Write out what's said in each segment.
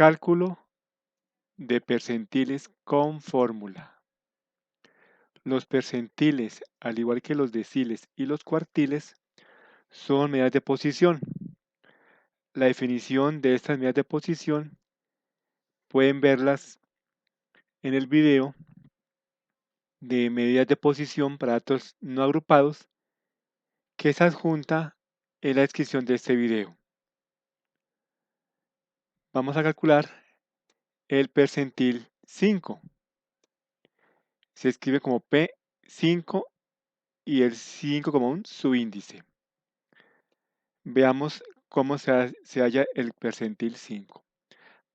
Cálculo de percentiles con fórmula. Los percentiles, al igual que los deciles y los cuartiles, son medidas de posición. La definición de estas medidas de posición pueden verlas en el video de medidas de posición para datos no agrupados que se adjunta en la descripción de este video. Vamos a calcular el percentil 5. Se escribe como P5 y el 5 como un subíndice. Veamos cómo se halla el percentil 5.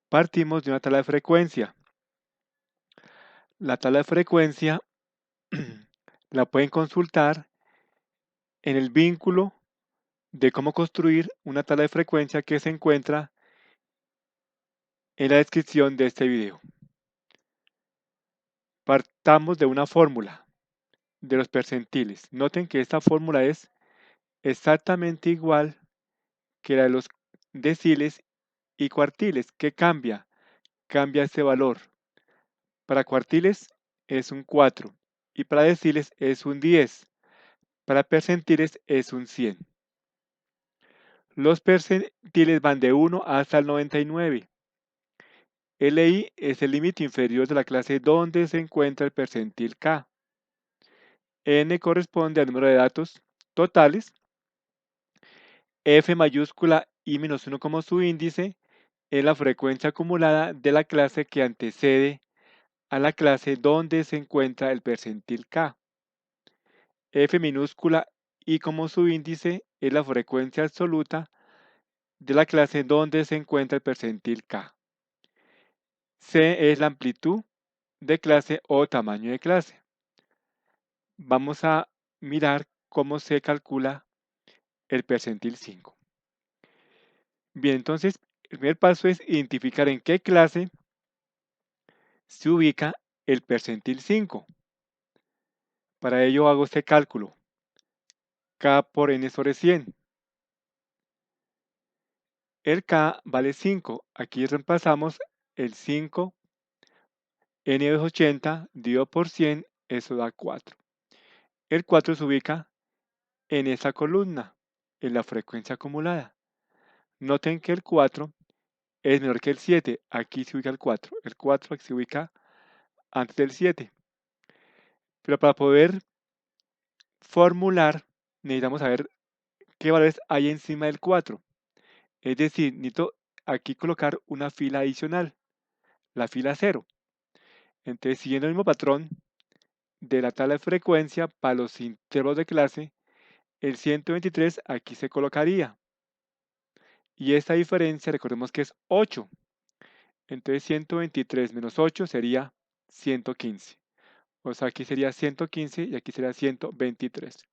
Partimos de una tabla de frecuencia. La tabla de frecuencia la pueden consultar en el vínculo de cómo construir una tabla de frecuencia que se encuentra en la descripción de este video. Partamos de una fórmula de los percentiles. Noten que esta fórmula es exactamente igual que la de los deciles y cuartiles. ¿Qué cambia? Cambia este valor. Para cuartiles es un 4 y para deciles es un 10. Para percentiles es un 100. Los percentiles van de 1 hasta el 99. LI es el límite inferior de la clase donde se encuentra el percentil K. N corresponde al número de datos totales. F mayúscula y menos 1 como su índice es la frecuencia acumulada de la clase que antecede a la clase donde se encuentra el percentil K. F minúscula y como su índice es la frecuencia absoluta de la clase donde se encuentra el percentil K. C es la amplitud de clase o tamaño de clase. Vamos a mirar cómo se calcula el percentil 5. Bien, entonces el primer paso es identificar en qué clase se ubica el percentil 5. Para ello hago este cálculo. K por n sobre 100. El K vale 5. Aquí reemplazamos el 5. N es 80 dividido por 100, eso da 4. El 4 se ubica en esta columna, en la frecuencia acumulada. Noten que el 4 es menor que el 7. Aquí se ubica el 4. El 4 se ubica antes del 7. Pero para poder formular, necesitamos saber qué valores hay encima del 4. Es decir, necesito aquí colocar una fila adicional, la fila 0. Entonces, siguiendo el mismo patrón de la tabla de frecuencia para los intervalos de clase, el 123 aquí se colocaría. Y esta diferencia, recordemos que es 8. Entonces 123 menos 8 sería 115. O sea, aquí sería 115 y aquí sería 123.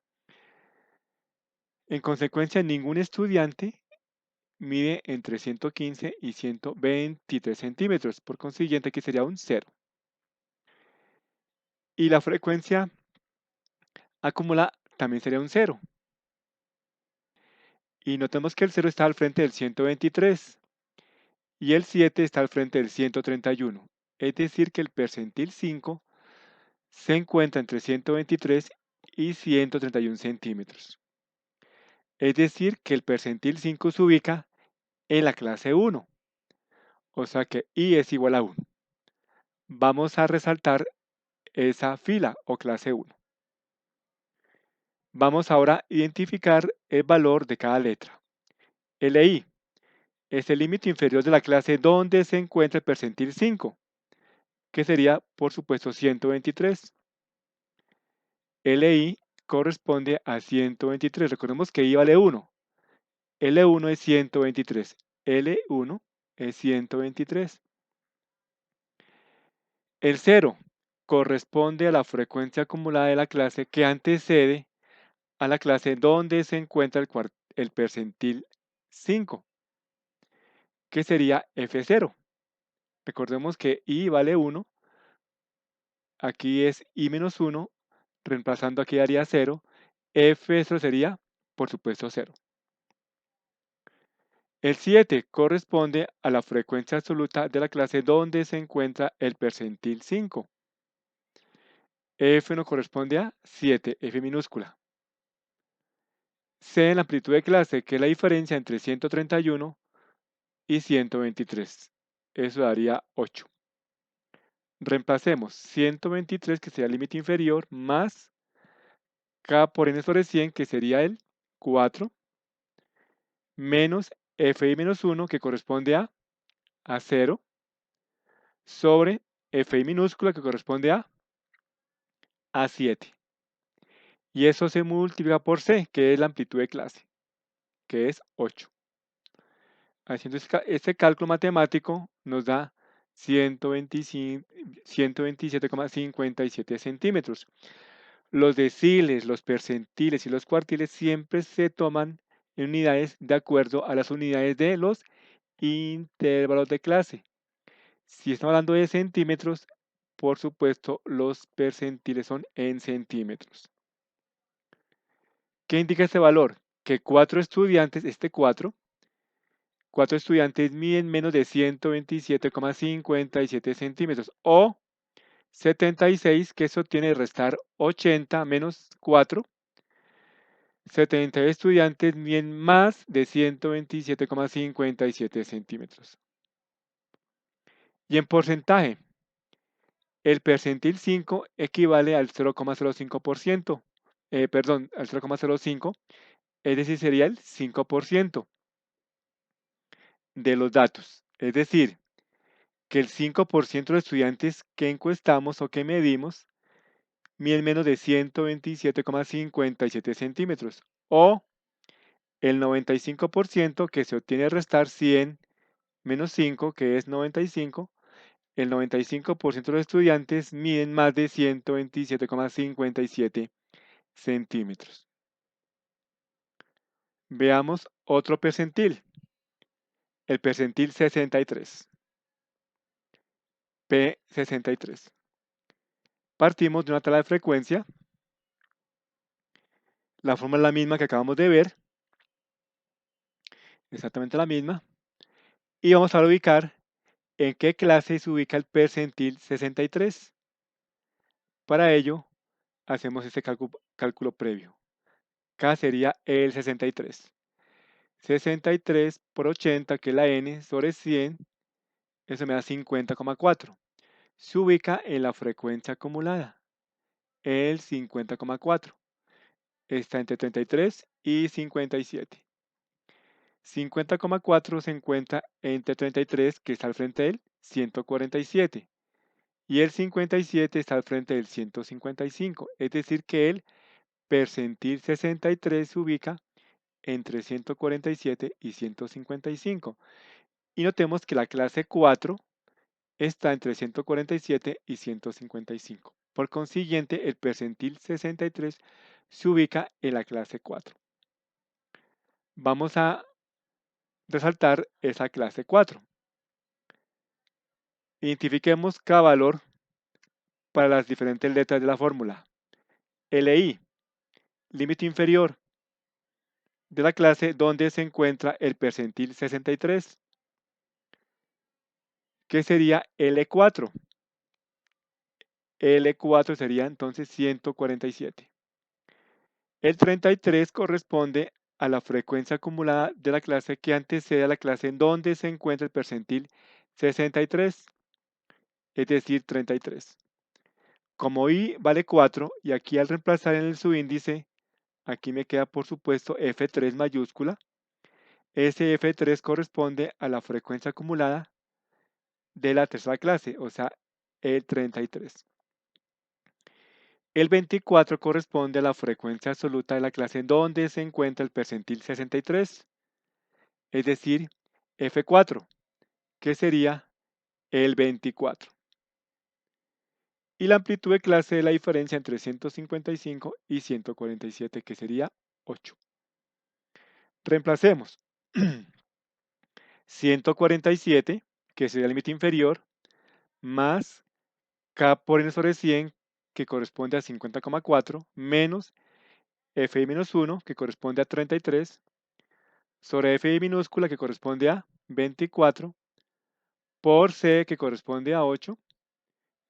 En consecuencia, ningún estudiante mide entre 115 y 123 centímetros. Por consiguiente, aquí sería un 0. Y la frecuencia acumulada también sería un 0. Y notemos que el 0 está al frente del 123 y el 7 está al frente del 131. Es decir, que el percentil 5 se encuentra entre 123 y 131 centímetros. Es decir, que el percentil 5 se ubica en la clase 1. O sea que I es igual a 1. Vamos a resaltar esa fila o clase 1. Vamos ahora a identificar el valor de cada letra. LI es el límite inferior de la clase donde se encuentra el percentil 5, que sería, por supuesto, 123. LI corresponde a 123. Recordemos que I vale 1. L1 es 123. L1 es 123. El 0 corresponde a la frecuencia acumulada de la clase que antecede a la clase donde se encuentra el percentil 5, que sería F0. Recordemos que I vale 1, aquí es I menos 1, reemplazando aquí daría 0, F0 sería, por supuesto, 0. El 7 corresponde a la frecuencia absoluta de la clase donde se encuentra el percentil 5. F no corresponde a 7, F minúscula. C en la amplitud de clase, que es la diferencia entre 131 y 123. Eso daría 8. Reemplacemos 123, que sería el límite inferior, más K por N sobre 100, que sería el 4, menos Fi menos 1, que corresponde a 0, sobre Fi minúscula, que corresponde a 7. Y eso se multiplica por C, que es la amplitud de clase, que es 8. Haciendo este cálculo matemático nos da 127,57 centímetros. Los deciles, los percentiles y los cuartiles siempre se toman en unidades de acuerdo a las unidades de los intervalos de clase. Si estamos hablando de centímetros, por supuesto, los percentiles son en centímetros. ¿Qué indica este valor? Que 4 estudiantes, este 4 estudiantes miden menos de 127,57 centímetros o 76, que eso tiene que restar 80 menos 4. 70 estudiantes miden más de 127,57 centímetros. Y en porcentaje, el percentil 5 equivale al 0,05%, perdón, al 0,05, es decir, sería el 5% de los datos. Es decir, que el 5% de estudiantes que encuestamos o que medimos miden menos de 127,57 centímetros o el 95% que se obtiene al restar 100 menos 5, que es 95, el 95% de los estudiantes miden más de 127,57 centímetros. Veamos otro percentil, el percentil 63, P63. Partimos de una tabla de frecuencia, la forma es la misma que acabamos de ver, exactamente la misma, y vamos a ubicar en qué clase se ubica el percentil 63. Para ello, hacemos este cálculo previo. K sería el 63. 63 por 80, que es la N, sobre 100, eso me da 50,4. Se ubica en la frecuencia acumulada, el 50,4. Está entre 33 y 57. 50,4 se encuentra entre 33, que está al frente del 147, y el 57 está al frente del 155. Es decir, que el percentil 63 se ubica entre 147 y 155. Y notemos que la clase 4 está entre 147 y 155. Por consiguiente, el percentil 63 se ubica en la clase 4. Vamos a resaltar esa clase 4. Identifiquemos cada valor para las diferentes letras de la fórmula. LI, límite inferior de la clase donde se encuentra el percentil 63, que sería L4. L4 sería entonces 147. El 33 corresponde a la frecuencia acumulada de la clase que antecede a la clase en donde se encuentra el percentil 63, es decir, 33. Como I vale 4 y aquí al reemplazar en el subíndice, aquí me queda por supuesto F3 mayúscula. Ese F3 corresponde a la frecuencia acumulada de la tercera clase, o sea, el 33. El 24 corresponde a la frecuencia absoluta de la clase en donde se encuentra el percentil 63, es decir, F4, que sería el 24. Y la amplitud de clase de la diferencia entre 155 y 147, que sería 8. Reemplacemos 147, que sería el límite inferior, más K por N sobre 100, que corresponde a 50,4, menos Fi menos 1, que corresponde a 33, sobre FI minúscula que corresponde a 24 por C que corresponde a 8.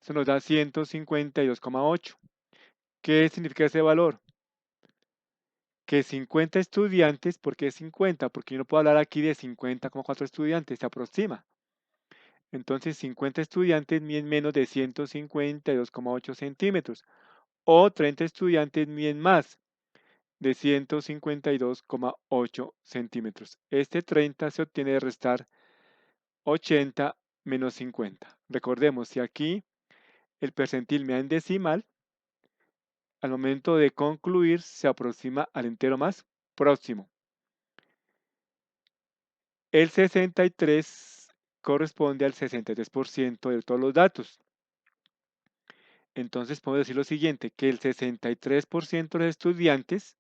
Eso nos da 152,8. ¿Qué significa ese valor? Que 50 estudiantes, ¿por qué 50? Porque yo no puedo hablar aquí de 50,4 estudiantes, se aproxima. Entonces 50 estudiantes miden menos de 152,8 centímetros o 30 estudiantes miden más de 152,8 centímetros. Este 30 se obtiene de restar 80 menos 50. Recordemos, si aquí el percentil me da en decimal, al momento de concluir se aproxima al entero más próximo. El 63 corresponde al 63% de todos los datos. Entonces podemos decir lo siguiente, que el 63% de los estudiantes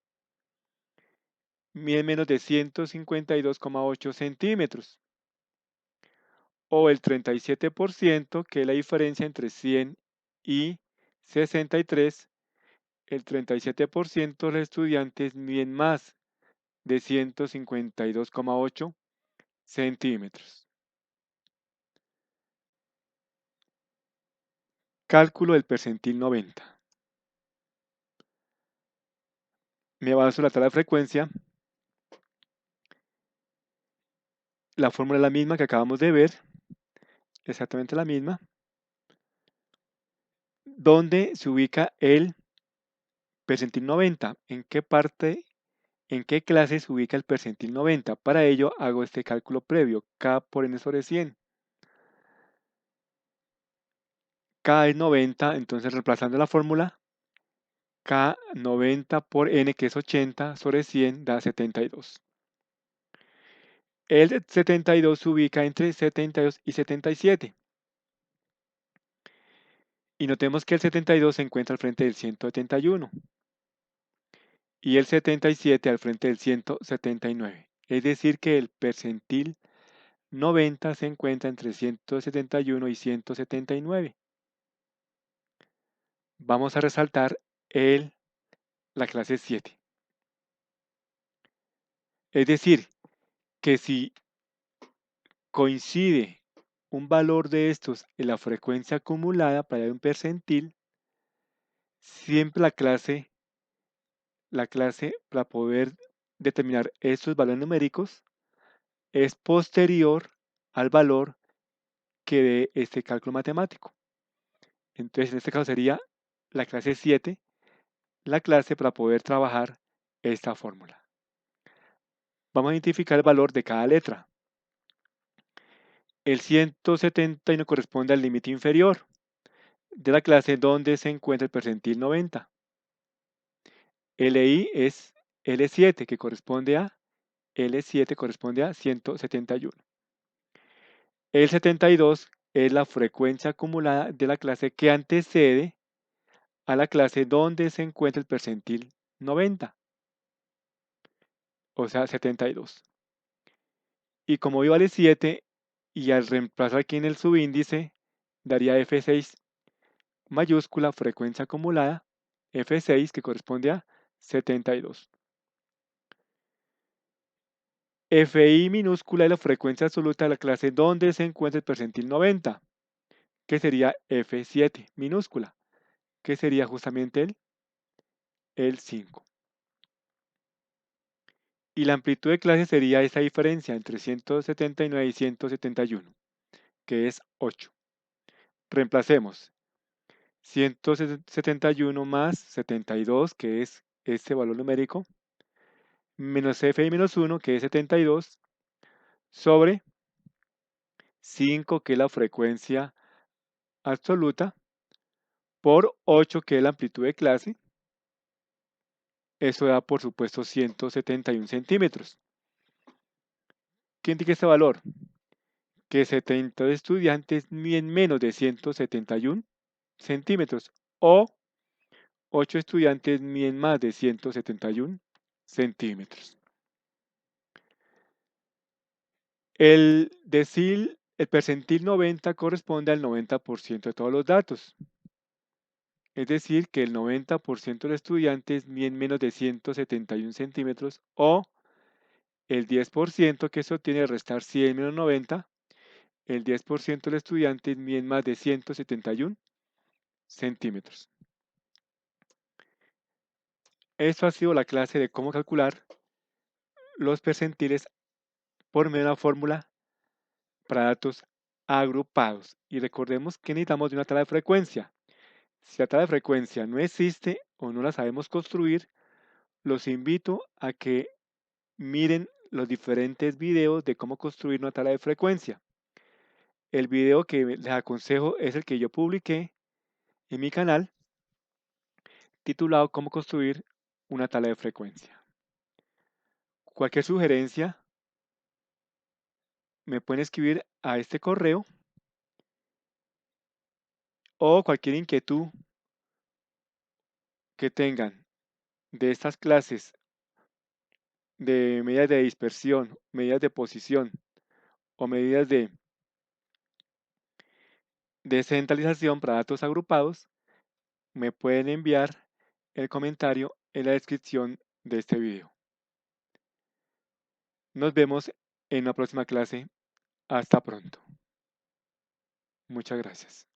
miden menos de 152,8 centímetros. O el 37%, que es la diferencia entre 100 y 63, el 37% de los estudiantes miden más de 152,8 centímetros. Cálculo del percentil 90. Me baso en la tabla de frecuencia. La fórmula es la misma que acabamos de ver, exactamente la misma, donde se ubica el percentil 90. ¿En qué parte, en qué clase se ubica el percentil 90? Para ello hago este cálculo previo, K por N sobre 100. K es 90, entonces reemplazando la fórmula, K 90 por N, que es 80, sobre 100 da 72. El 72 se ubica entre 72 y 77. Y notemos que el 72 se encuentra al frente del 171 y el 77 al frente del 179. Es decir, que el percentil 90 se encuentra entre 171 y 179. Vamos a resaltar la clase 7. Es decir, que si coincide un valor de estos en la frecuencia acumulada para un percentil, siempre la clase para poder determinar estos valores numéricos es posterior al valor que dé este cálculo matemático. Entonces, en este caso sería la clase 7, la clase para poder trabajar esta fórmula. Vamos a identificar el valor de cada letra. El 171 corresponde al límite inferior de la clase donde se encuentra el percentil 90. LI es L7, que corresponde a L7 corresponde a 171. El 72 es la frecuencia acumulada de la clase que antecede a la clase donde se encuentra el percentil 90, o sea, 72. Y como vale 7, y al reemplazar aquí en el subíndice, daría F6 mayúscula frecuencia acumulada, F6 que corresponde a 72. Fi minúscula es la frecuencia absoluta de la clase donde se encuentra el percentil 90, que sería F7 minúscula, que sería justamente el 5. Y la amplitud de clase sería esa diferencia entre 179 y 171, que es 8. Reemplacemos 171 más 72, que es este valor numérico, menos Fi menos 1, que es 72, sobre 5, que es la frecuencia absoluta, por 8, que es la amplitud de clase. Eso da, por supuesto, 171 centímetros. ¿Qué indica este valor? Que 70 estudiantes miden menos de 171 centímetros o 8 estudiantes miden más de 171 centímetros. El percentil 90 corresponde al 90% de todos los datos. Es decir, que el 90% de los estudiantes miden menos de 171 centímetros o el 10% que se obtiene al restar 100 menos 90, el 10% del estudiante mide más de 171 centímetros. Esto ha sido la clase de cómo calcular los percentiles por medio de una fórmula para datos agrupados. Y recordemos que necesitamos de una tabla de frecuencia. Si la tabla de frecuencia no existe o no la sabemos construir, los invito a que miren los diferentes videos de cómo construir una tabla de frecuencia. El video que les aconsejo es el que yo publiqué en mi canal titulado Cómo construir una tabla de frecuencia. Cualquier sugerencia me pueden escribir a este correo o cualquier inquietud que tengan de estas clases de medidas de dispersión, medidas de posición o medidas de descentralización para datos agrupados, me pueden enviar el comentario en la descripción de este video. Nos vemos en la próxima clase. Hasta pronto. Muchas gracias.